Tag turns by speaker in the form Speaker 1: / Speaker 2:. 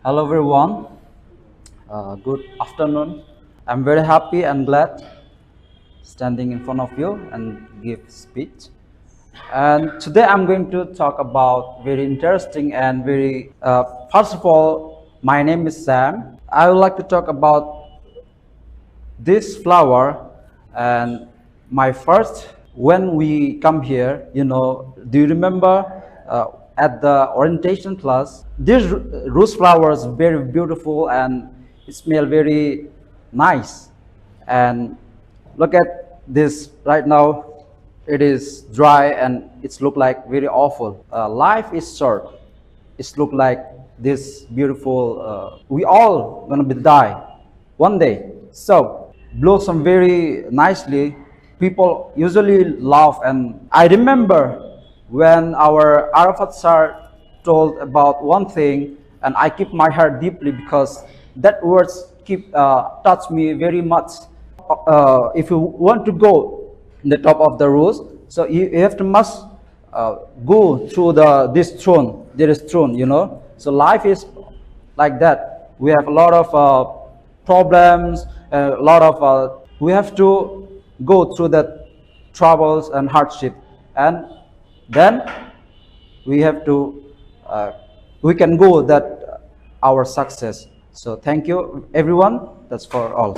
Speaker 1: Hello everyone, good afternoon. I'm very happy and glad standing in front of you and give speech. And today I'm going to talk about very interesting and very, first of all, my name is Sam. I would like to talk about this flower and my first when we come here, do you remember at the orientation class this rose flower is very beautiful and it smell very nice. And look at this right now, it is dry and it's look like very awful. Life is short, it's look like this beautiful, we all gonna be die one day. So blossom very nicely. People usually laugh, and I remember when our Arafat sir told about one thing, and I keep my heart deeply because that words keep touch me very much. If you want to go in the top of the rose, so you have to must go through this throne. There is throne, So life is like that. We have a lot of problems, a lot of we have to go through the troubles and hardship, and then we have to we can go that our success. So thank you everyone. That's for all.